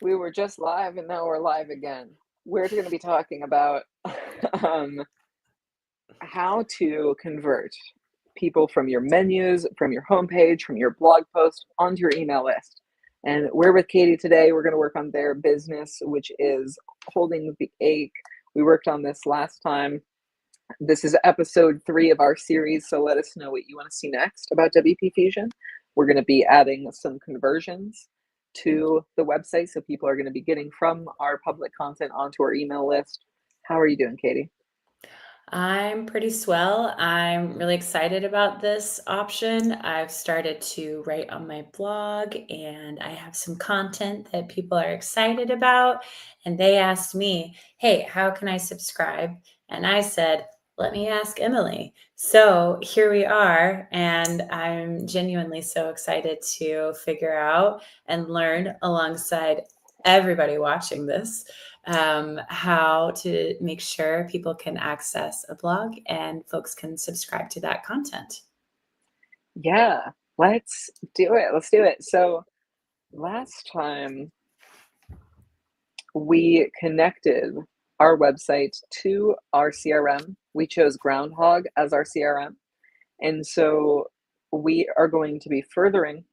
We were just live and now we're live again. We're going to be talking about um, how to convert people from your menus, from your homepage, from your blog post onto your email list. And we're with Katie today. We're going to work on their business, which is Holding the Ache. We worked on this last time. This is episode 3 of our series, so let us know what you want to see next about WP Fusion. We're going to be adding some conversions to the website, so people are going to be getting from our public content onto our email list. How are you doing, Katie? I'm pretty swell. I'm really excited about this option. I've started to write on my blog and I have some content that people are excited about. And they asked me, hey, how can I subscribe? And I said, let me ask Emily. So here we are. And I'm genuinely so excited to figure out and learn alongside everybody watching this how to make sure people can access a blog and folks can subscribe to that content. Yeah, let's do it. Let's do it. So last time we connected our website to our CRM. We chose Groundhog as our CRM. And so we are going to be furthering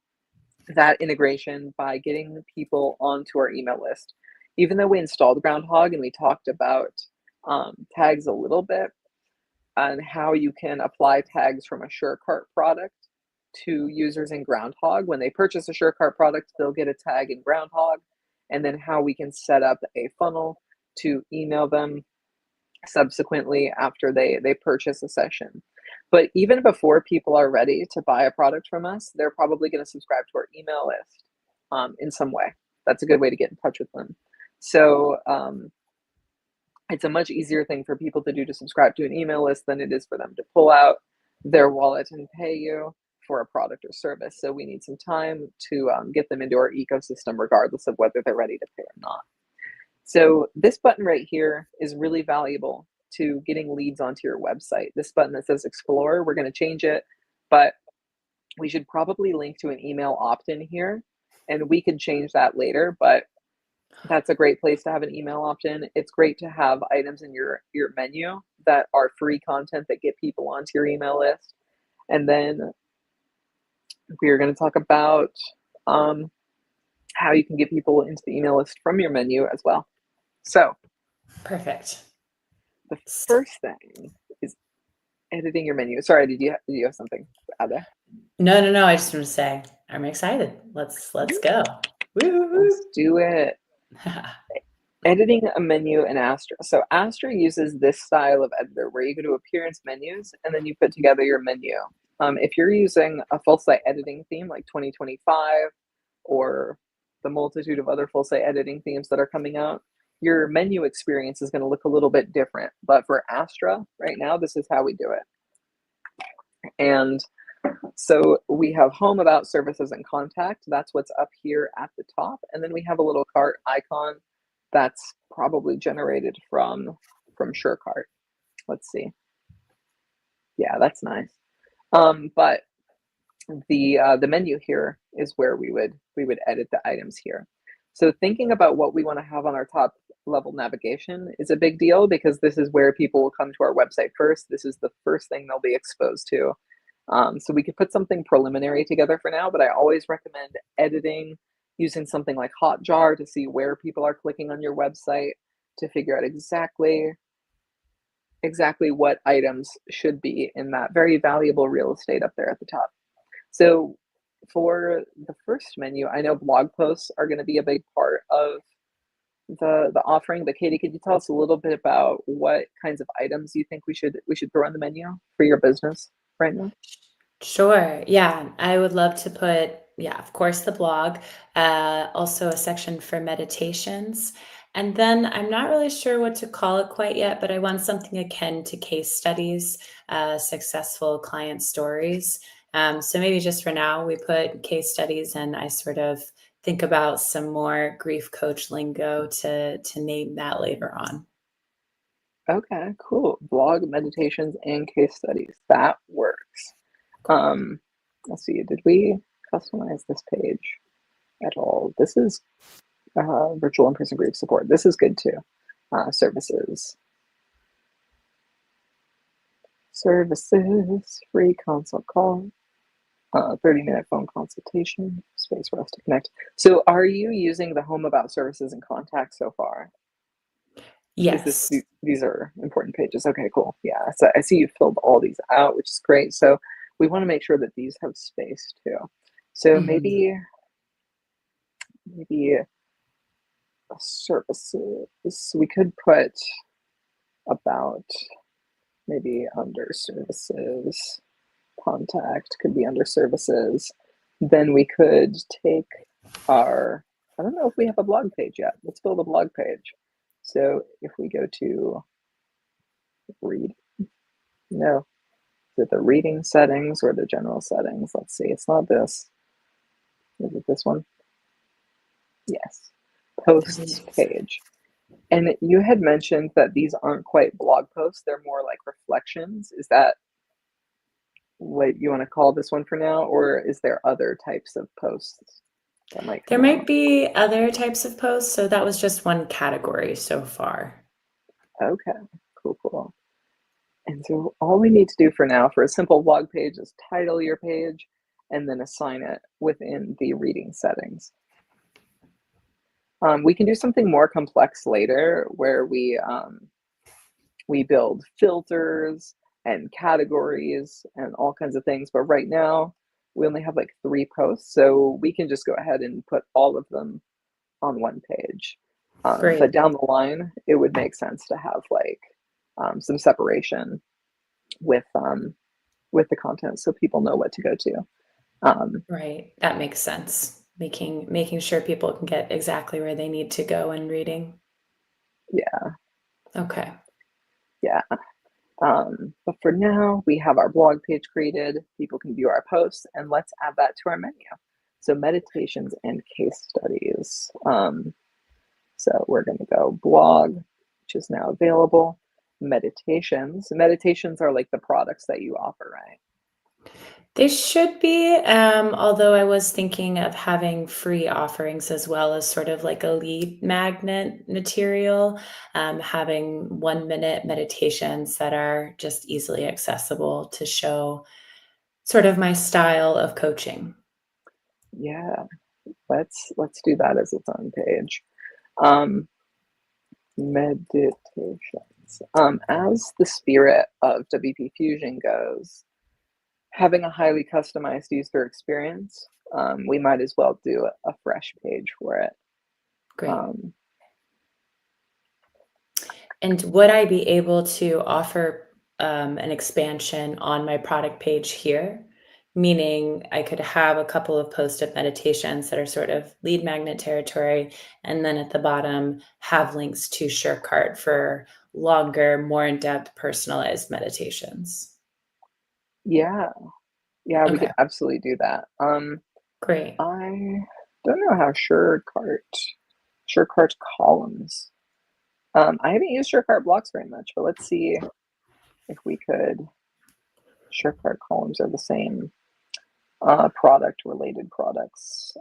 that integration by getting people onto our email list. Even though we installed Groundhog and we talked about tags a little bit on how you can apply tags from a SureCart product to users in Groundhog. When they purchase a SureCart product, they'll get a tag in Groundhog, and then how we can set up a funnel to email them subsequently after they purchase a session. But even before people are ready to buy a product from us, they're probably going to subscribe to our email list in some way. That's a good way to get in touch with them. So it's a much easier thing for people to do to subscribe to an email list than it is for them to pull out their wallet and pay you for a product or service. So we need some time to get them into our ecosystem, regardless of whether they're ready to pay or not. So this button right here is really valuable to getting leads onto your website. This button that says Explore, we're going to change it, but we should probably link to an email opt-in here, and we can change that later, but that's a great place to have an email opt-in. It's great to have items in your menu that are free content that get people onto your email list. And then we are going to talk about how you can get people into the email list from your menu as well. So Perfect. the first thing is editing your menu. Sorry, did you have something out there? No. I just want to say I'm excited. Let's go. Let's do it. Editing a menu in Astra. So Astra uses this style of editor where you go to Appearance Menus and then you put together your menu. If you're using a full site editing theme like 2025 or the multitude of other full site editing themes that are coming out, your menu experience is going to look a little bit different. But for Astra right now, this is how we do it. And so we have home, about, services, and contact. That's what's up here at the top. And then we have a little cart icon that's probably generated from SureCart. Let's see. Yeah, that's nice. But the menu here is where we would edit the items here. So thinking about what we want to have on our top level navigation is a big deal, because this is where people will come to our website first. This is the first thing they'll be exposed to. So we could put something preliminary together for now, but I always recommend editing using something like Hotjar to see where people are clicking on your website, to figure out exactly what items should be in that very valuable real estate up there at the top. So for the first menu, I know blog posts are going to be a big part of the offering, but Katie, could you tell us a little bit about what kinds of items you think we should throw on the menu for your business right now? Sure. Yeah, I would love to put, yeah, of course, the blog, also a section for meditations. And then I'm not really sure what to call it quite yet, but I want something akin to case studies, successful client stories. So maybe just for now, we put case studies, and I sort of think about some more grief coach lingo to name that later on. Okay, cool. Blog, meditations, and case studies. That works. Let's see. Did we customize this page at all? This is Virtual in-person grief support. This is good too. Services. Services, free consult call, 30-minute phone consultation, space for us to connect. So are you using the Home About Services and contacts so far? Is this, Yes. these are important pages. Okay, cool. Yeah, so I see you filled all these out, which is great. So we want to make sure that these have space too. So Mhm. maybe services, we could put about maybe under services, contact could be under services. Then we could take our, I don't know if we have a blog page yet. Let's build a blog page. So if we go to read, no, is it the reading settings or the general settings? Let's see, it's not this. Is it this one? Yes, posts page. And you had mentioned that these aren't quite blog posts, they're more like reflections. Is that what you want to call this one for now, or is there other types of posts that might There come might out? be other types of posts, so that was just one category so far. Okay, cool, cool. And so all we need to do for now for a simple blog page is title your page and then assign it within the reading settings. We can do something more complex later where we build filters and categories and all kinds of things. But right now, we only have like 3 posts, so we can just go ahead and put all of them on one page. But Great. down the line, it would make sense to have like some separation with the content so people know what to go to. Right. That makes sense. Making sure people can get exactly where they need to go in reading. Yeah, Okay. yeah. But for now, we have our blog page created. People can view our posts, and let's add that to our menu. So meditations and case studies. So we're going to go blog, which is now available. Meditations. Meditations are like the products that you offer, right? They should be, although I was thinking of having free offerings as well as sort of like a lead magnet material, having 1-minute meditations that are just easily accessible to show sort of my style of coaching. Yeah, let's do that as its own page. Um, meditations. As the spirit of WP Fusion goes, having a highly customized user experience, we might as well do a fresh page for it. Great. Um, And would I be able to offer an expansion on my product page here? Meaning I could have a couple of post-it meditations that are sort of lead magnet territory, and then at the bottom have links to SureCart for longer, more in-depth, personalized meditations. yeah, yeah, we Okay, could absolutely do that. great. I don't know how SureCart columns. I haven't used SureCart blocks very much, but let's see if we could. SureCart columns are the same product related products.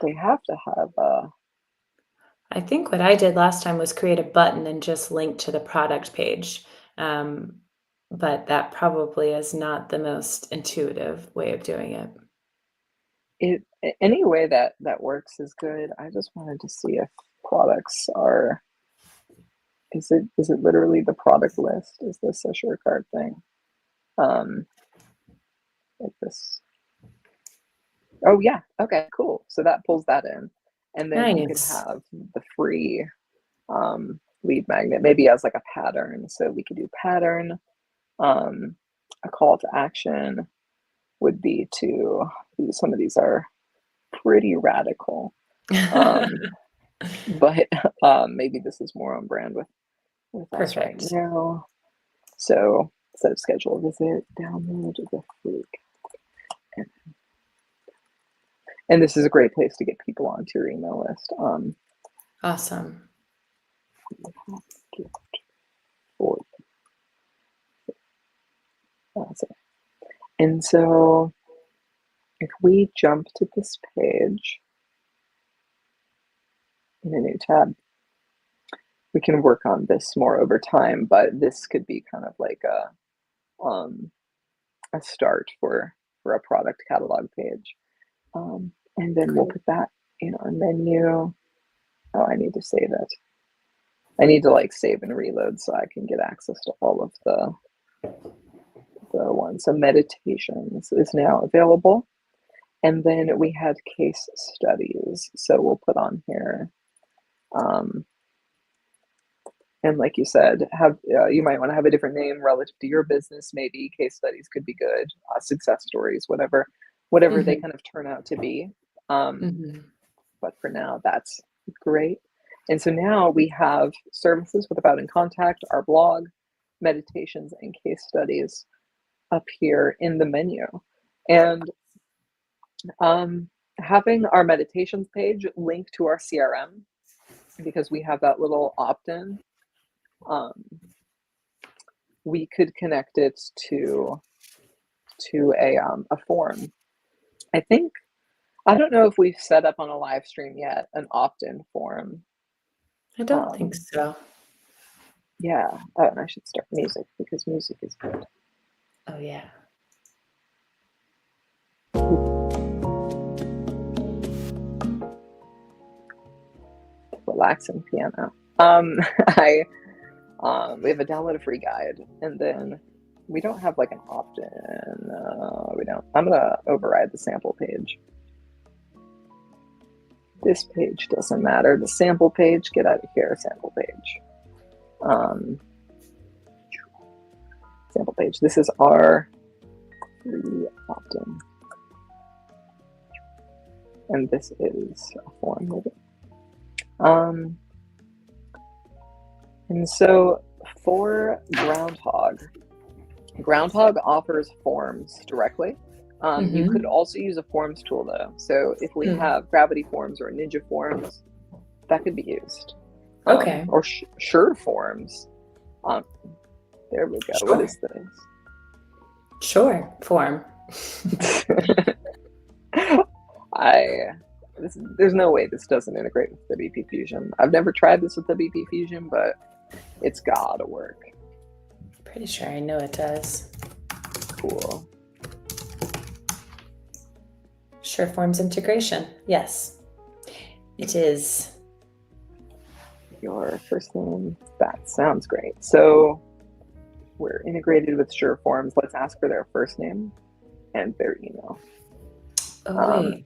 They have to have I think what I did last time was create a button and just link to the product page. Um, but that probably is not the most intuitive way of doing it. any way that works is good. I just wanted to see if products are. Is it literally the product list? Is this a SureCart thing? Um, like this. Oh yeah. Okay. Cool. So that pulls that in, and then you could Nice. have the free lead magnet maybe as like a pattern. So we could do pattern. A call to action would be to. Some of these are pretty radical, um, but maybe this is more on brand with us right Perfect. now. So instead of schedule a visit, download the free. And this is a great place to get people onto your email list. Awesome. And so if we jump to this page, in a new tab. We can work on this more over time, but this could be kind of like a start for a product catalog page. And then we'll Great. put that in our menu. Oh, I need to save it. I need to like save and reload so I can get access to all of the ones. So meditations is now available. And then we had case studies. So we'll put on here. And like you said, you might want to have a different name relative to your business. Maybe case studies could be good, success stories, whatever they kind of turn out to be. But for now, that's great. And so now we have services with About in Contact, our blog, meditations, and case studies up here in the menu. And having our meditations page linked to our CRM, because we have that little opt-in, we could connect it to a form. I don't know if we've set up on a live stream yet an opt-in form. I don't think so. Yeah. Oh, and I should start music because music is good. Oh yeah. Relaxing piano. We have a download a free guide, and then we don't have like an opt-in. We don't. I'm gonna override the sample page. This page doesn't matter. The sample page, get out of here, sample page. Sample page. This is our free opt-in. And this is a form with it. And so for Groundhog offers forms directly. You could also use a forms tool though. So if we have Gravity Forms or Ninja Forms, that could be used. Okay. Or Sure Forms. There we go. Sure. What is this? Sure form. There's no way this doesn't integrate with WP Fusion. I've never tried this with WP Fusion, but it's gotta work. Pretty sure I know it does. Cool. Sure forms integration. Yes, it is. Your first name. That sounds great. So we're integrated with Sure Forms. Let's ask for their first name and their email. Oh, wait.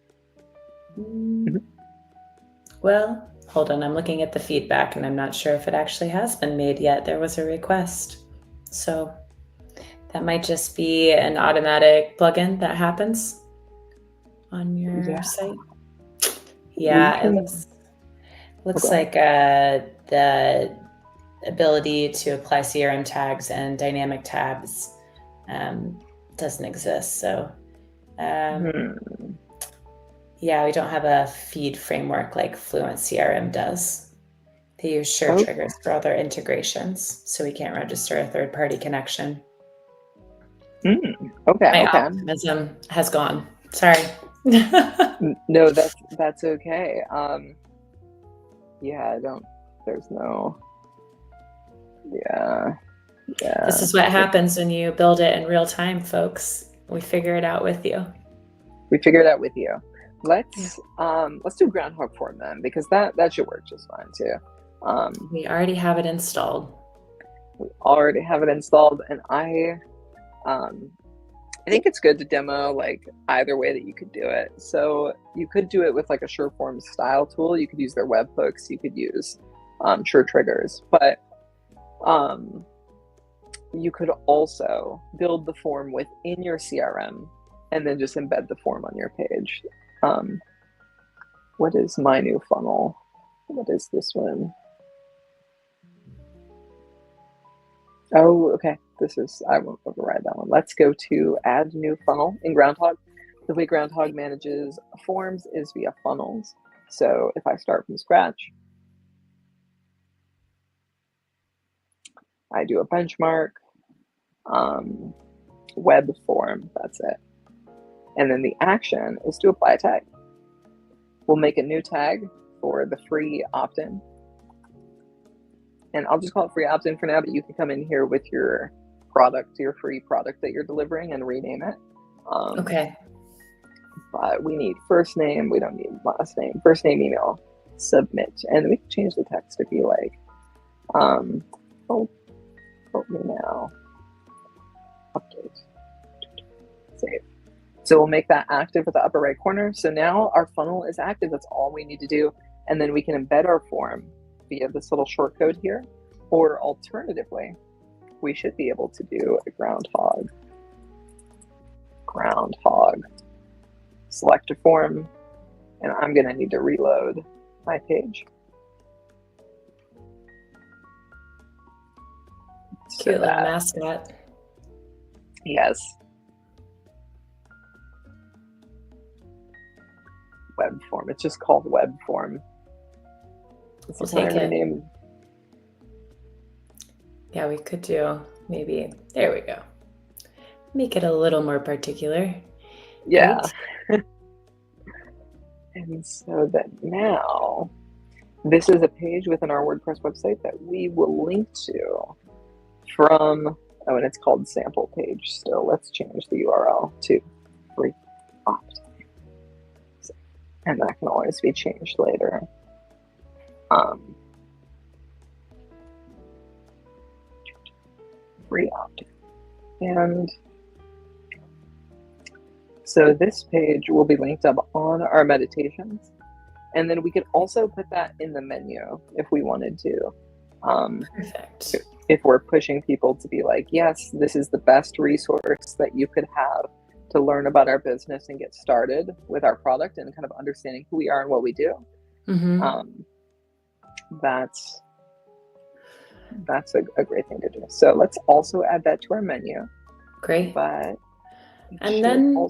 Well, hold on. I'm looking at the feedback and I'm not sure if it actually has been made yet. There was a request. So that might just be an automatic plugin that happens on your site. Yeah, it looks like the ability to apply CRM tags and dynamic tabs doesn't exist. So yeah, we don't have a feed framework like Fluent CRM does. They use Sure triggers for all their integrations, so we can't register a third-party connection. Okay. My optimism has gone. Sorry. No, that's okay. Yeah, there's no. Yeah. This is what happens when you build it in real time, folks. We figure it out with you. We figure it out with you. Let's do Groundhog Form then, because that should work just fine too. We already have it installed. And I think it's good to demo like either way that you could do it. So you could do it with like a Sure Forms style tool. You could use their webhooks. You could use Sure triggers, but you could also build the form within your CRM and then just embed the form on your page. What is my new funnel? What is this one? Oh, okay. I won't override that one. Let's go to add new funnel in Groundhog. The way Groundhog manages forms is via funnels. So if I start from scratch, I do a benchmark, web form, that's it. And then the action is to apply a tag. We'll make a new tag for the free opt-in. And I'll just call it free opt-in for now, but you can come in here with your product, your free product that you're delivering, and rename it. Okay. But we need first name, we don't need last name, first name, email, submit, and we can change the text if you like. Help me now. Update. Save. So we'll make that active at the upper right corner. So now our funnel is active. That's all we need to do. And then we can embed our form via this little short code here. Or alternatively, we should be able to do a groundhog. Select a form. And I'm going to need to reload my page. Cute little mascot. Yes. Web form. It's just called web form. We'll take it. Name. Yeah, we could do maybe. There we go. Make it a little more particular. Yeah. And so that now, this is a page within our WordPress website that we will link to from, oh, and it's called sample page still. Let's change the URL to free opt. And that can always be changed later. Free opt. And so this page will be linked up on our meditations. And then we could also put that in the menu if we wanted to. Perfect. If we're pushing people to be like, yes, this is the best resource that you could have to learn about our business and get started with our product and kind of understanding who we are and what we do. Mm-hmm. That's a great thing to do. So let's also add that to our menu. Great. But and then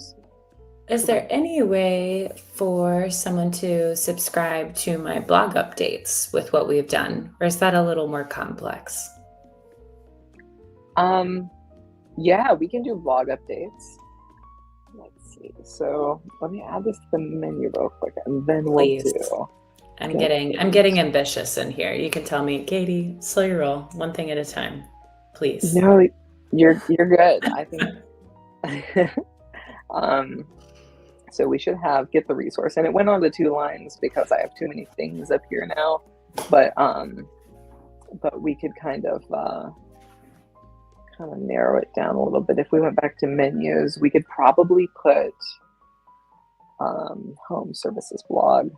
is there any way for someone to subscribe to my blog updates with what we've done? Or is that a little more complex? Yeah, we can do blog updates. Let's see. So let me add this to the menu real quick, and then we'll do. I'm getting ambitious in here. You can tell me, Katie, slow your roll, one thing at a time, please. No, you're good. I think. So we should have get the resource, and it went on to 2 lines because I have too many things up here now. But we could kind of narrow it down a little bit. If we went back to menus, we could probably put home services blog.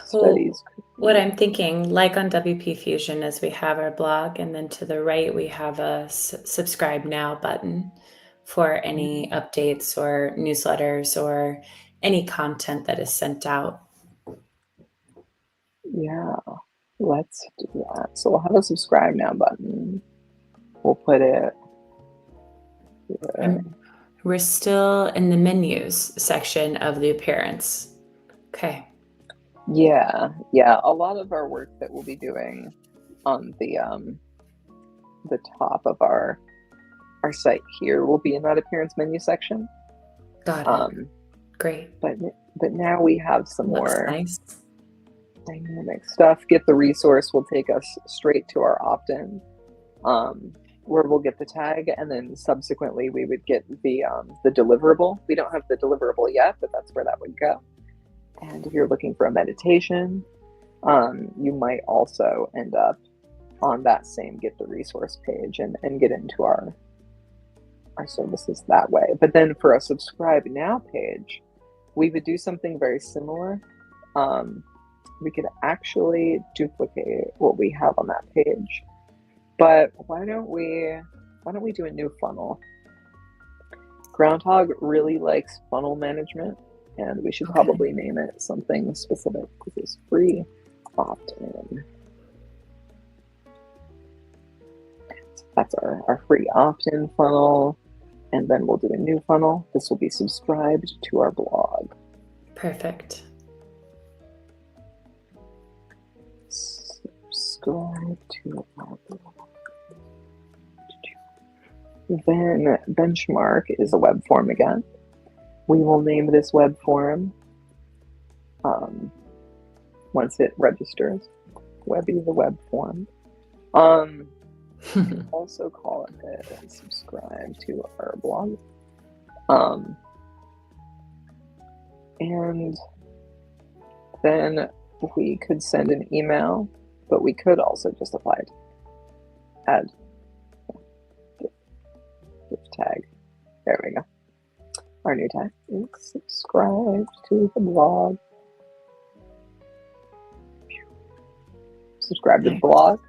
Studies. What I'm thinking, like on WP Fusion, is we have our blog, and then to the right we have a subscribe now button for any updates or newsletters or any content that is sent out. Yeah, let's do that. So we'll have a subscribe now button. We'll put it here. We're still in the menus section of the appearance. Okay. Yeah. A lot of our work that we'll be doing on the top of our site here will be in that appearance menu section. Got it. Great. But now we have some more nice dynamic stuff. Get the resource will take us straight to our opt-in, where we'll get the tag, and then subsequently we would get the deliverable. We don't have the deliverable yet, but that's where that would go. And if you're looking for a meditation, you might also end up on that same get the resource page and get into our services that way. But then for a subscribe now page, we would do something very similar. We could actually duplicate what we have on that page. But why don't we do a new funnel? Groundhog really likes funnel management, and we should probably name it something specific. This is free opt-in. That's our free opt-in funnel. And then we'll do a new funnel. This will be subscribed to our blog. Perfect. Subscribe to our blog. Then benchmark is a web form again. We will name this web form once it registers. Webby the web form. Also call it subscribe to our blog. And then we could send an email, but we could also just apply it. Add gift tag. There we go. Our new tag is subscribe to the blog. Subscribe to the blog.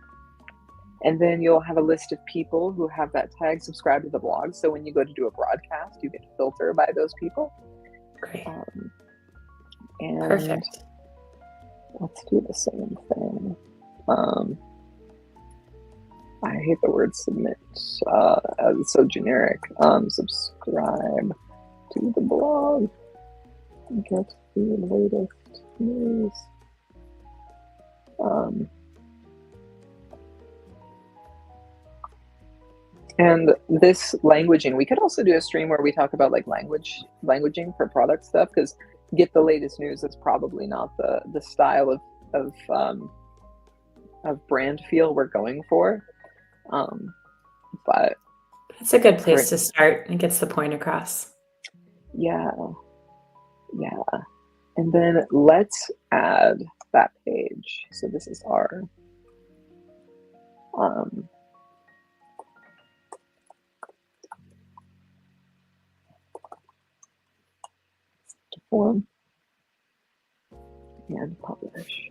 And then you'll have a list of people who have that tag subscribe to the blog. So when you go to do a broadcast, you get to filter by those people. Great. And Perfect. let's do the same thing. I hate the word submit. It's so generic. Subscribe to the blog. Get the latest news. And this languaging, we could also do a stream where we talk about like languaging for product stuff, because get the latest news is probably not the style of brand feel we're going for. But it's a good place to start. It gets the point across. Yeah. And then let's add that page. So this is our form and publish.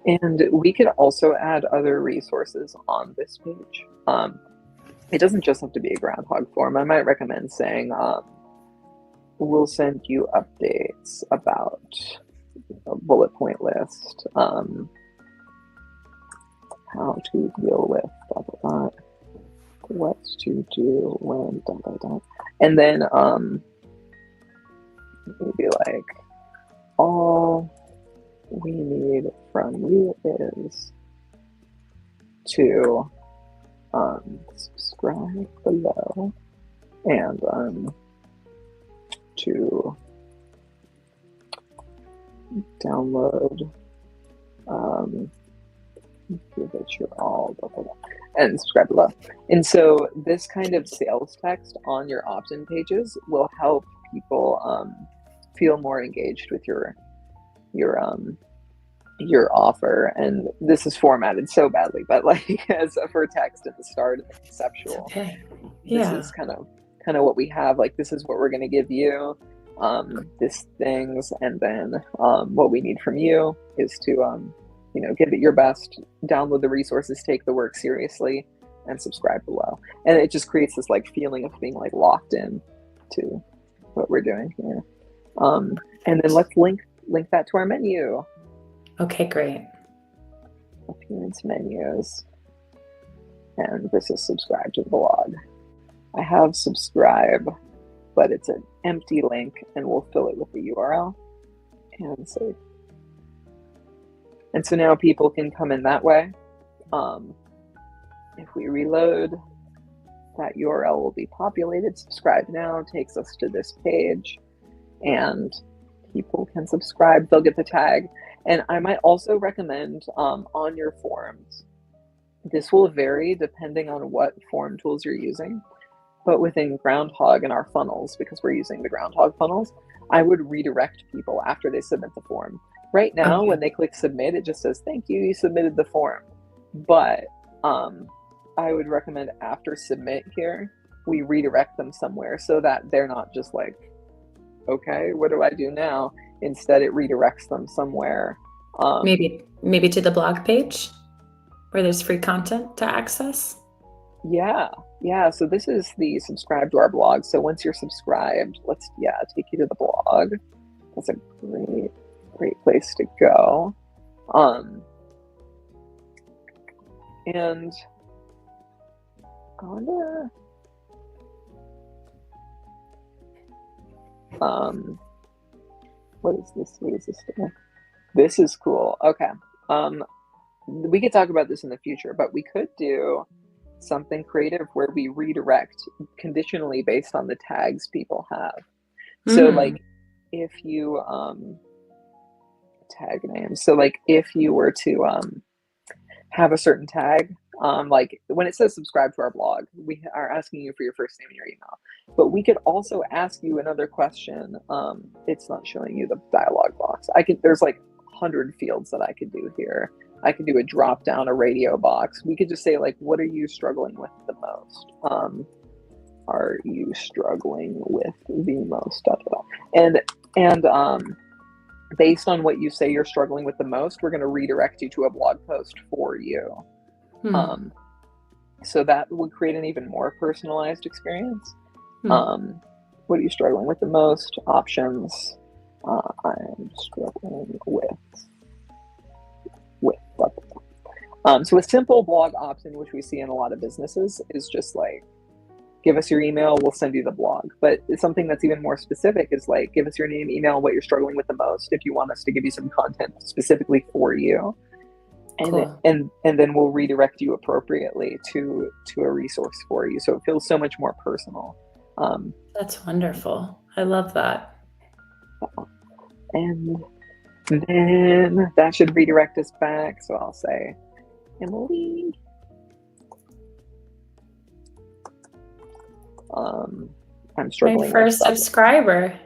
And we could also add other resources on this page. It doesn't just have to be a groundhog form. I might recommend saying, we'll send you updates about a bullet point list, how to deal with blah, blah, blah, what to do when dot, dot, dot. And then maybe like, all we need from you is to subscribe below and to download give it your all, blah, blah, blah, and subscribe below. And so this kind of sales text on your opt-in pages will help people feel more engaged with your offer. And this is formatted so badly, but like as for text at the start and the conceptual, okay. Yeah. This is kind of what we have. Like, this is what we're going to give you, this things, and then what we need from you is to give it your best, download the resources, take the work seriously, and subscribe below. And it just creates this like feeling of being like locked in to what we're doing here. And then let's link that to our menu. Okay, great. Appearance menus. And this is subscribe to the blog. I have subscribe, but it's an empty link, and we'll fill it with the URL and save. And so now people can come in that way. If we reload, that URL will be populated. Subscribe now takes us to this page, and people can subscribe. They'll get the tag. And I might also recommend on your forms, this will vary depending on what form tools you're using, but within Groundhog and our funnels, because we're using the Groundhog funnels, I would redirect people after they submit the form. Right now, when they click submit, it just says, thank you, you submitted the form. But I would recommend after submit here, we redirect them somewhere so that they're not just like, okay, what do I do now? Instead, it redirects them somewhere. Maybe to the blog page where there's free content to access. Yeah. So this is the subscribe to our blog. So once you're subscribed, let's take you to the blog. That's a great place to go. And what is this? This is cool. Okay. We could talk about this in the future, but we could do something creative where we redirect conditionally based on the tags people have. So like if you tag names. So like if you were to have a certain tag, like when it says subscribe to our blog, we are asking you for your first name and your email. But we could also ask you another question. It's not showing you the dialog box. There's like 100 fields that I could do here. I could do a drop down, a radio box. We could just say like, what are you struggling with the most? Are you struggling with the most? Da, da, da. And based on what you say you're struggling with the most, we're going to redirect you to a blog post for you. So that would create an even more personalized experience. What are you struggling with the most? Options. I'm struggling with. Blah, blah, blah. So a simple blog opt-in, which we see in a lot of businesses, is just like, give us your email, we'll send you the blog. But something that's even more specific is like, give us your name, email, what you're struggling with the most, if you want us to give you some content specifically for you. And Cool. and then we'll redirect you appropriately to a resource for you. So it feels so much more personal. That's wonderful. I love that. And then that should redirect us back. So I'll say, Emily. I'm struggling. My first subscriber.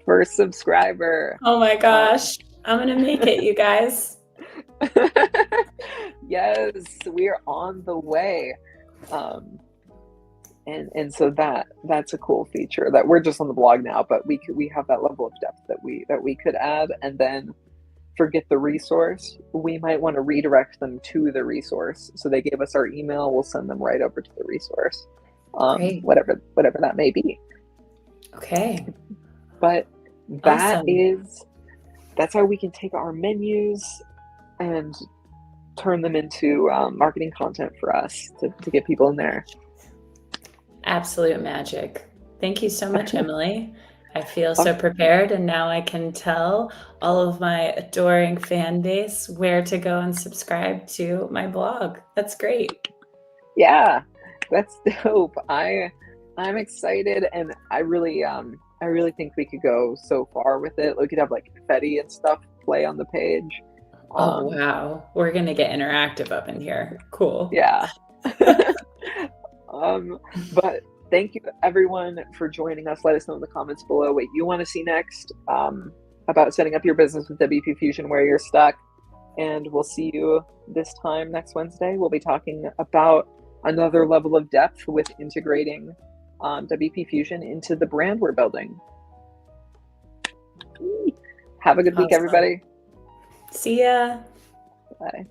First subscriber. Oh my gosh. I'm going to make it, you guys. Yes, we are on the way. And so that's a cool feature that we're just on the blog now, but we have that level of depth that we could add. And then forget the resource, we might want to redirect them to the resource. So they give us our email, we'll send them right over to the resource. Whatever that may be. Okay. But that's how we can take our menus and turn them into marketing content for us to get people in there. Absolute magic. Thank you so much, Emily. I feel so prepared, and now I can tell all of my adoring fan base where to go and subscribe to my blog. That's great. Yeah, that's dope. I'm excited, and I really think we could go so far with it. We could have like confetti and stuff play on the page. Oh wow, we're gonna get interactive up in here. Cool. Yeah. But thank you everyone for joining us. Let us know in the comments below what you want to see next about setting up your business with WP Fusion where you're stuck. And we'll see you this time next Wednesday. We'll be talking about another level of depth with integrating WP Fusion into the brand we're building. Have a good week, everybody. See ya. Bye.